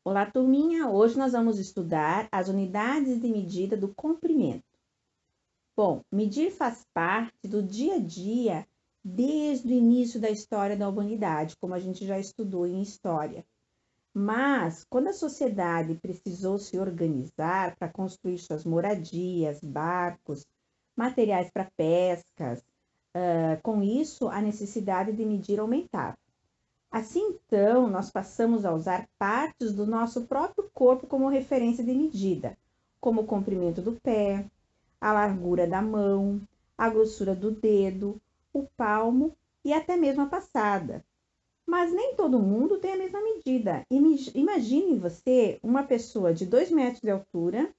Olá, turminha! Hoje nós vamos estudar as unidades de medida do comprimento. Bom, medir faz parte do dia a dia desde o início da história da humanidade, como a gente já estudou em história. Mas, quando a sociedade precisou se organizar para construir suas moradias, barcos, materiais para pescas, com isso a necessidade de medir aumentava. Assim, então, nós passamos a usar partes do nosso próprio corpo como referência de medida, como o comprimento do pé, a largura da mão, a grossura do dedo, o palmo e até mesmo a passada. Mas nem todo mundo tem a mesma medida. Imagine você uma pessoa de 2 metros de altura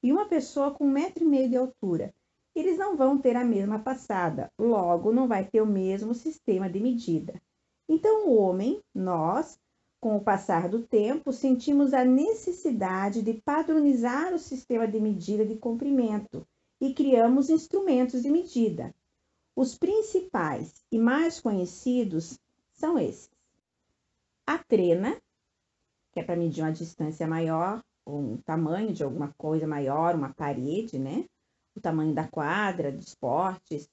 e uma pessoa com 1,5 m de altura. Eles não vão ter a mesma passada, logo não vai ter o mesmo sistema de medida. Então, o homem, nós, com o passar do tempo, sentimos a necessidade de padronizar o sistema de medida de comprimento e criamos instrumentos de medida. Os principais e mais conhecidos são esses: a trena, que é para medir uma distância maior, ou um tamanho de alguma coisa maior, uma parede, né? O tamanho da quadra, de esportes.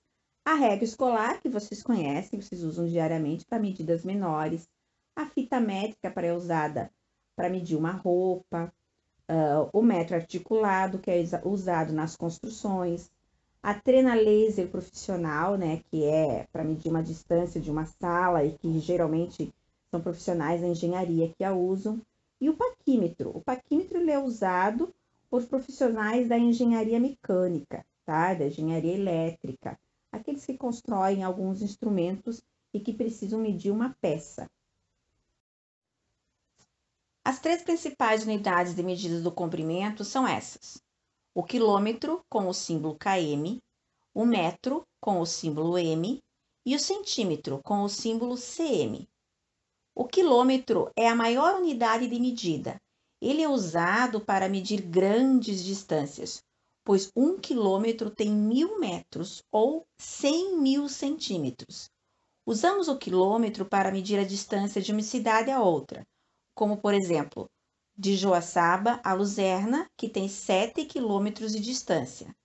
A régua escolar, que vocês conhecem, vocês usam diariamente para medidas menores. A fita métrica para usada para medir uma roupa. O metro articulado, que é usado nas construções. A trena laser profissional, né, que é para medir uma distância de uma sala e que geralmente são profissionais da engenharia que a usam. E o paquímetro. O paquímetro ele é usado por profissionais da engenharia mecânica, tá? Da engenharia elétrica, aqueles que constroem alguns instrumentos e que precisam medir uma peça. As três principais unidades de medida do comprimento são essas: o quilômetro, com o símbolo km, o metro, com o símbolo m, e o centímetro, com o símbolo cm. O quilômetro é a maior unidade de medida. Ele é usado para medir grandes distâncias, pois 1 quilômetro tem 1.000 metros ou 100.000 centímetros. Usamos o quilômetro para medir a distância de uma cidade a outra, como, por exemplo, de Joaçaba a Luzerna, que tem 7 quilômetros de distância.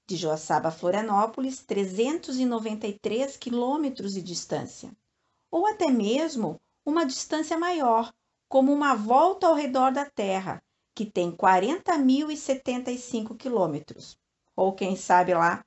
De Joaçaba a Florianópolis, 393 quilômetros de distância. Ou até mesmo uma distância maior, como uma volta ao redor da Terra, que tem 40.075 quilômetros. Ou quem sabe lá,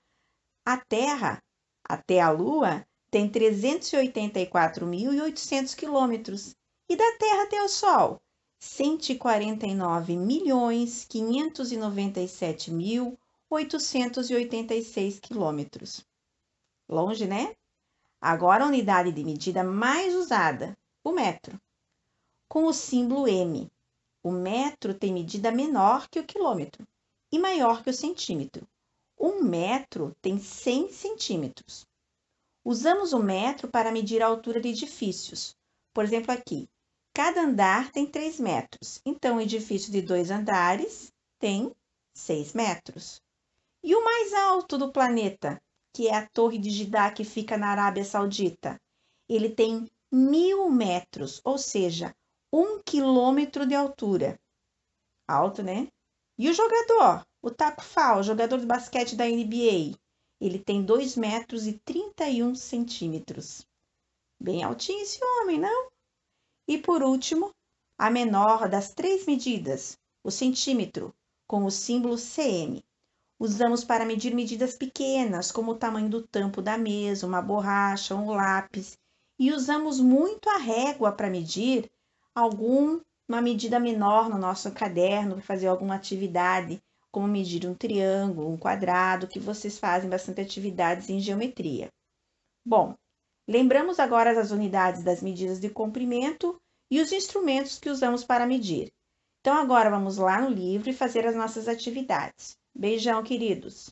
a Terra até a Lua tem 384.800 quilômetros. E da Terra até o Sol, 149.597.886 quilômetros. Longe, né? Agora a unidade de medida mais usada, o metro, com o símbolo M. O metro tem medida menor que o quilômetro e maior que o centímetro. 1 metro tem 100 centímetros. Usamos o metro para medir a altura de edifícios. Por exemplo, aqui, cada andar tem 3 metros, então um edifício de 2 andares tem 6 metros. E o mais alto do planeta, que é a Torre de Jeddah, que fica na Arábia Saudita, ele tem 1.000 metros, ou seja, 1 quilômetro de altura. Alto, né? E o jogador, o Taco Fall, jogador de basquete da NBA, ele tem 2 metros e 31 centímetros. Bem altinho esse homem, não? E por último, a menor das 3 medidas, o centímetro, com o símbolo cm. Usamos para medir medidas pequenas, como o tamanho do tampo da mesa, uma borracha, um lápis. E usamos muito a régua para medir uma medida menor no nosso caderno, para fazer alguma atividade, como medir um triângulo, um quadrado, que vocês fazem bastante atividades em geometria. Bom, lembramos agora das unidades das medidas de comprimento e os instrumentos que usamos para medir. Então, agora vamos lá no livro e fazer as nossas atividades. Beijão, queridos!